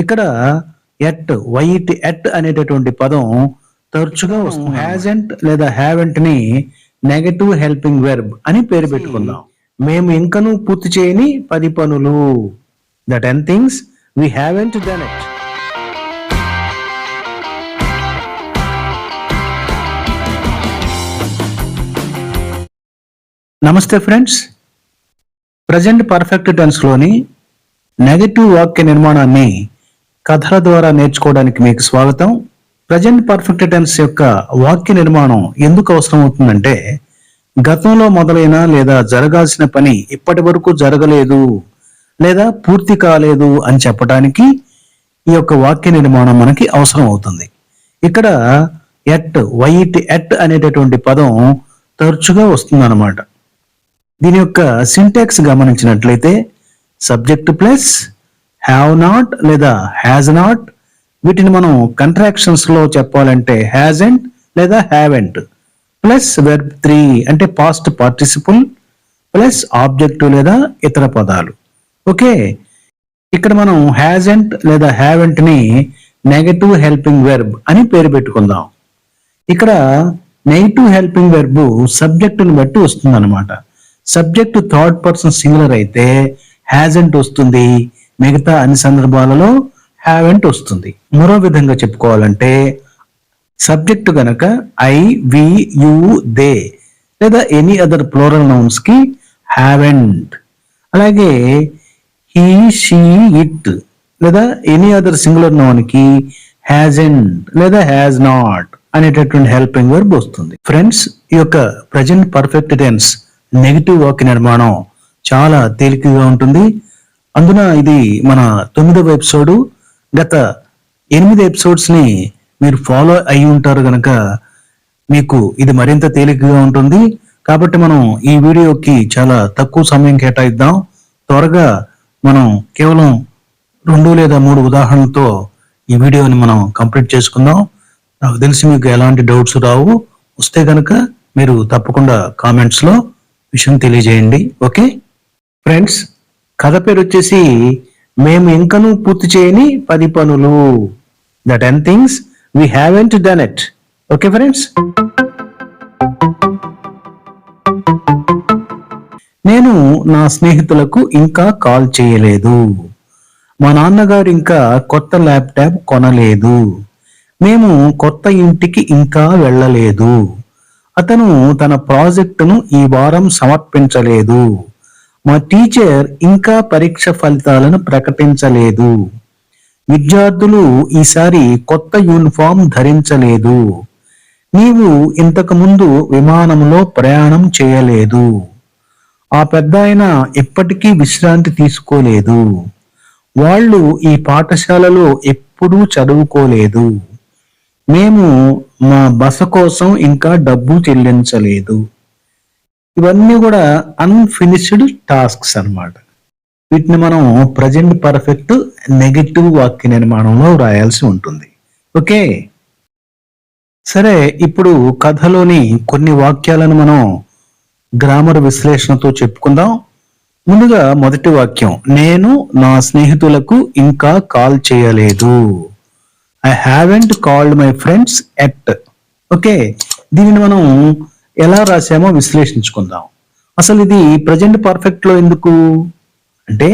ఇక్కడ ఎట్ అనేటటువంటి పదం తరచుగా వస్తుంది. హ్యాజెంట్ లేదా హ్యావెంట్ ని నెగటివ్ హెల్పింగ్ వెర్బ్ అని పేరు పెట్టుకుందాం. మేము ఇంకనూ పూర్తి చేయని 10 పనులు. The 10 things we haven't done it. నమస్తే ఫ్రెండ్స్, ప్రజెంట్ పర్ఫెక్ట్ టెన్స్ లోని నెగటివ్ వాక్య నిర్మాణాన్ని కథల ద్వారా నేర్చుకోవడానికి మీకు స్వాగతం. ప్రజెంట్ పర్ఫెక్ట్ టెన్స్ యొక్క వాక్య నిర్మాణం ఎందుకు అవసరం అవుతుందంటే, గతంలో మొదలైన లేదా జరగాల్సిన పని ఇప్పటి వరకు జరగలేదు లేదా పూర్తి కాలేదు అని చెప్పడానికి ఈ యొక్క వాక్య నిర్మాణం మనకి అవసరం అవుతుంది. ఇక్కడ ఎట్ అనేటటువంటి పదం తరచుగా వస్తుందన్నమాట. దీని యొక్క సింటాక్స్ గమనించినట్లయితే సబ్జెక్ట్ ప్లస్ హ్యావ్ నాట్ లేదా హ్యాజ్ నాట్, వీటిని మనం కంట్రాక్షన్స్ లో చెప్పాలంటే హ్యాజెంట్ లేదా హ్యావెంట్ ప్లస్ వెర్బ్ 3 అంటే పాస్ట్ పార్టిసిపుల్ ప్లస్ ఆబ్జెక్టివ్ లేదా ఇతర పదాలు. ఓకే, ఇక్కడ మనం హ్యాజెంట్ లేదా హ్యావెంట్ ని నెగటివ్ హెల్పింగ్ వెర్బ్ అని పేరు పెట్టుకుందాం. ఇక్కడ నెగటివ్ హెల్పింగ్ వెర్బ్ సబ్జెక్టుని బట్టి వస్తుంది అనమాట. సబ్జెక్టు థర్డ్ పర్సన్ సింగులర్ అయితే హ్యాజెంట్ వస్తుంది, మిగతా అన్ని సందర్భాలలో హ్యావెంట్ వస్తుంది. మరో విధంగా చెప్పుకోవాలంటే సబ్జెక్టు గనక ఐ, వి, యు, దే లేదా ఎనీ అదర్ ప్లూరల్ నౌన్స్ కి హ్యావెంట్, అలాగే హీ, షీ, ఇట్ లేదా ఎనీ అదర్ సింగులర్ నౌన్ కి హ్యాజెంట్ లేదా హ్యాజ్ నాట్ అనేటటువంటి హెల్పింగ్ వర్బ్ వస్తుంది. ఫ్రెండ్స్, ఈ యొక్క ప్రజెంట్ పర్ఫెక్ట్ టెన్స్ నెగిటివ్ వాక్య నిర్మాణం చాలా తేలికగా ఉంటుంది. అందున ఇది మన 9వ ఎపిసోడ్. గత 8 ఎపిసోడ్స్ ని మీరు ఫాలో అయి ఉంటారు గనక మీకు ఇది మరింత తేలికగా ఉంటుంది. కాబట్టి మనం ఈ వీడియోకి చాలా తక్కువ సమయం కేటాయిద్దాం. త్వరగా మనం కేవలం 2 లేదా 3 ఉదాహరణలతో ఈ వీడియోని మనం కంప్లీట్ చేసుకుందాం. నాకు తెలిసి మీకు ఎలాంటి డౌట్స్ రావు. వస్తే గనక మీరు తప్పకుండా కామెంట్స్ లో విషయం తెలియజేయండి. ఓకే ఫ్రెండ్స్, కథ పేరు వచ్చేసి మేము ఇంకనూ పూర్తి చేయని 10 పనులు. The 10 things we haven't done it. Okay friends, నేను నా స్నేహితులకు ఇంకా కాల్ చేయలేదు. మా నాన్నగారు ఇంకా కొత్త ల్యాప్టాప్ కొనలేదు. మేము కొత్త ఇంటికి ఇంకా వెళ్ళలేదు. అతను తన ప్రాజెక్టును ఈ వారం సమర్పించలేదు. మా టీచర్ ఇంకా పరీక్ష ఫలితాలను ప్రకటించలేదు. విద్యార్థులు ఈసారి కొత్త యూనిఫామ్ ధరించలేదు. నీవు ఇంతకు ముందు విమానంలో ప్రయాణం చేయలేదు. ఆ పెద్దాయన ఎప్పటికీ విశ్రాంతి తీసుకోలేదు. వాళ్ళు ఈ పాఠశాలలో ఎప్పుడూ చదువుకోలేదు. మేము మా బస కోసం ఇంకా డబ్బు చెల్లించలేదు. ఇవన్నీ కూడా అన్ఫినిష్డ్ టాస్క్స్ అన్నమాట. వీటిని మనం ప్రజెంట్ పర్ఫెక్ట్ నెగటివ్ వాక్య నిర్మాణంలో రాయాల్సి ఉంటుంది. ఓకే, సరే, ఇప్పుడు కథలోని కొన్ని వాక్యాలను మనం గ్రామర్ విశ్లేషణతో చెప్పుకుందాం. ముందుగా మొదటి వాక్యం, నేను నా స్నేహితులకు ఇంకా కాల్ చేయలేదు. I haven't called my friends at. Okay, దీనిని మనం ఎలా రాసామో విశ్లేషించుకుందాం. అసలు ఇది ప్రజెంట్ పర్ఫెక్ట్ లో ఎందుకు అంటే,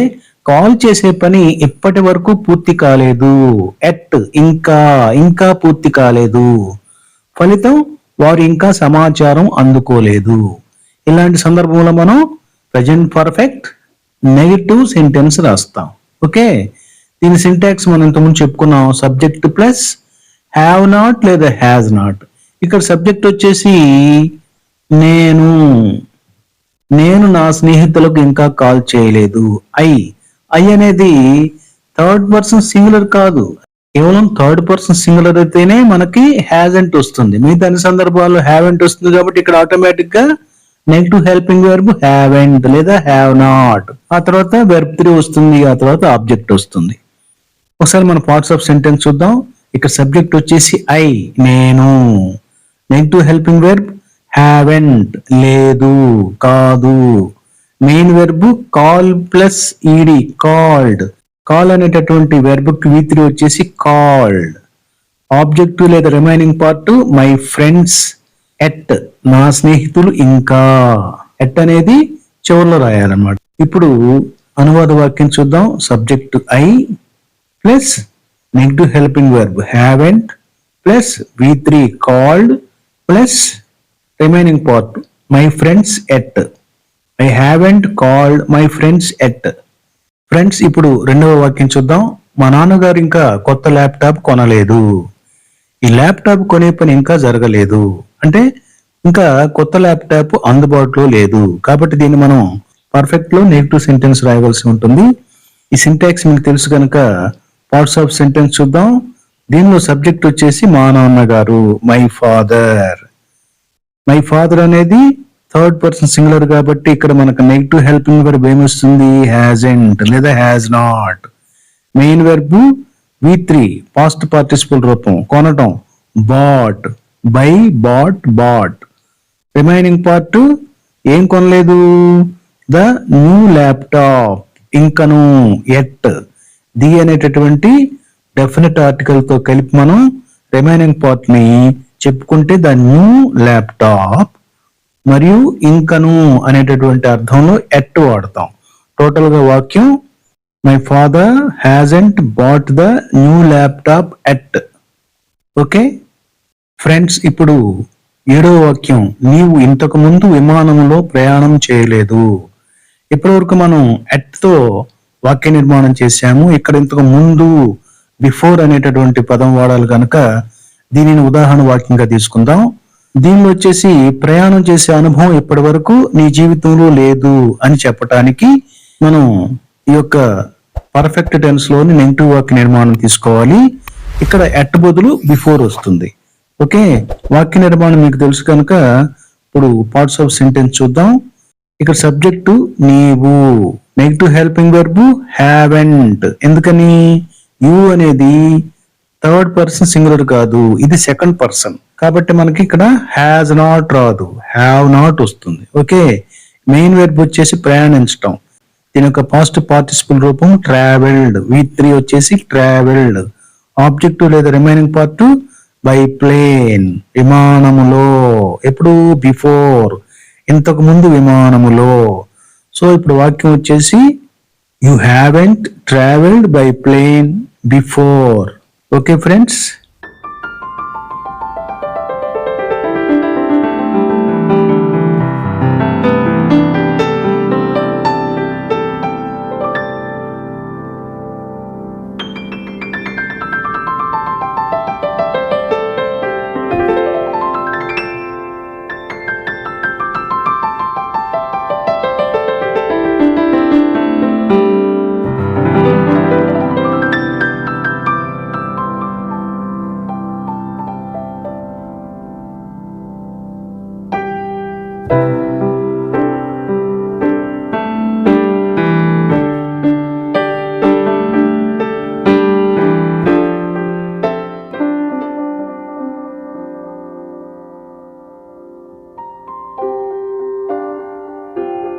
కాల్ చేసే పని ఇప్పటి వరకు పూర్తి కాలేదు. ఎట్ ఇంకా పూర్తి కాలేదు. ఫలితం వారు ఇంకా సమాచారం అందుకోలేదు. ఇలాంటి సందర్భంలో మనం ప్రజెంట్ పర్ఫెక్ట్ నెగటివ్ సెంటెన్స్ రాస్తాం. ఓకే, దీని సింటాక్స్ మనం ఇంతకుముందు చెప్పుకున్నాం. సబ్జెక్ట్ ప్లస్ హ్యావ్ నాట్ లేదా హ్యాజ్ నాట్. ఇక్కడ సబ్జెక్ట్ వచ్చేసి నేను నా స్నేహితులకు ఇంకా కాల్ చేయలేదు. ఐ అనేది థర్డ్ పర్సన్ సింగులర్ కాదు, కేవలం థర్డ్ పర్సన్ సింగులర్ అయితేనే మనకి హ్యాజెంట్ వస్తుంది. మిగతా అన్ని సందర్భాల్లో హ్యావెంట్ వస్తుంది. కాబట్టి ఇక్కడ ఆటోమేటిక్ గా నెగటివ్ హెల్పింగ్ వెర్బ్ హ్యావెంట్ లేదా హ్యావ్ నాట్, ఆ తర్వాత వెర్బ్ 3 వస్తుంది, ఆ తర్వాత ఆబ్జెక్ట్ వస్తుంది. ఒకసారి మన పార్ట్స్ ఆఫ్ సెంటెన్స్ చూద్దాం. ఇక్కడ సబ్జెక్ట్ వచ్చేసి ఐ, నేను. నెగటివ్ హెల్పింగ్ వెర్బ్ హ్యావెంట్, లేదు, కాదు. మెయిన్ వెర్బ్ కాల్ ప్లస్ ఈడి, కాల్డ్. కాల్ అనేటటువంటి వెర్బ్ V3 వచ్చేసి కాల్డ్. ఆబ్జెక్ట్ లేదా remaining part my friends at, నా స్నేహితులు ఇంకా. ఎట్ అనేది చివరిలో రాయాలన్నమాట. ఇప్పుడు అనువాద వాక్యం చూద్దాం. Subject I plus negative helping verb haven't plus V3 called plus remaining part my friends at. I haven't called my friends at. Friends, ఇప్పుడు రెండవ వాక్యం చూద్దాం. మా నాన్నగారు ఇంకా కొత్త ల్యాప్టాప్ కొనలేదు. ఈ ల్యాప్టాప్ కొనే పని ఇంకా జరగలేదు అంటే ఇంకా కొత్త ల్యాప్టాప్ అందుబాటులో లేదు. కాబట్టి దీన్ని మనం పర్ఫెక్ట్ లో నెగిటివ్ సెంటెన్స్ రాయవలసి ఉంటుంది. ఈ సింటాక్స్ మీకు తెలుసు కనుక పార్ట్స్ ఆఫ్ సెంటెన్స్ చూద్దాం. దీనిలో సబ్జెక్ట్ వచ్చేసి మా నాన్నగారు, మై ఫాదర్. మై ఫాదర్ అనేది థర్డ్ పర్సన్ సింగులర్ కాబట్టి ఇక్కడ మనకు నెగిటివ్ హెల్పింగ్ వెర్బ్ ఏమొస్తుంది? హ్యాజెంట్ లేదా has not. Main verb V3 past participle రూపం కొనటం bought, buy bought bought. Remaining part ఏం కొనలేదు? ద న్యూ ల్యాప్టాప్, ఇంకను ఎట్. ది అనేటటువంటి డెఫినెట్ ఆర్టికల్ తో కలిపి మనం రిమైనింగ్ పార్ట్ ని చెప్పుకుంటే ద న్యూ ల్యాప్టాప్ మరియు ఇంకను అనేటటువంటి అర్థంలో ఎట్ వాడతాం. టోటల్ గా వాక్యం my father hasn't bought the new laptop yet. Okay friends, ఇప్పుడు ఏడవ వాక్యం నీవు ఇంతకు ముందు విమానంలో ప్రయాణం చేయలేదు. ఇప్పటివరకు మనం ఎట్ తో వాక్య నిర్మాణం చేశాము. ఇక్కడ ఇంతకు ముందు బిఫోర్ అనేటటువంటి పదం వాడాలి కనుక దీనిని ఉదాహరణ వాక్యంగా తీసుకుందాం. దీనిలో వచ్చేసి ప్రయాణం చేసే అనుభవం ఇప్పటి వరకు నీ జీవితంలో లేదు అని చెప్పటానికి మనం ఈ యొక్క పర్ఫెక్ట్ టెన్స్ లోని నెగటివ్ వాక్య నిర్మాణం తీసుకోవాలి. ఇక్కడ ఎట్ బదులు బిఫోర్ వస్తుంది. ఓకే, వాక్య నిర్మాణం మీకు తెలుసు కనుక ఇప్పుడు పార్ట్స్ ఆఫ్ సెంటెన్స్ చూద్దాం. ఇక్కడ సబ్జెక్టు నీవు, నెగటివ్ హెల్పింగ్ వెర్బ్ హ్యావెంట్. ఎందుకని? యు అనేది థర్డ్ పర్సన్ సింగులర్ కాదు, ఇది సెకండ్ పర్సన్ కాబట్టి మనకి ఇక్కడ హ్యాజ్ నాట్ రాదు, హ్యావ్ నాట్ వస్తుంది. ఓకే, మెయిన్ వెర్బ్ వచ్చేసి ప్రయాణించటం. దీని యొక్క పాస్ట్ పార్టిసిపల్ రూపం ట్రావెల్డ్. V3 వచ్చేసి ట్రావెల్డ్. ఆబ్జెక్ట్ లేదా రిమైనింగ్ పార్ట్ బై ప్లేన్, విమానములో. ఎప్పుడు? బిఫోర్, ఇంతకు ముందు విమానములో. సో ఇప్పుడు వాక్యం వచ్చేసి you haven't travelled by plane before. Okay friends.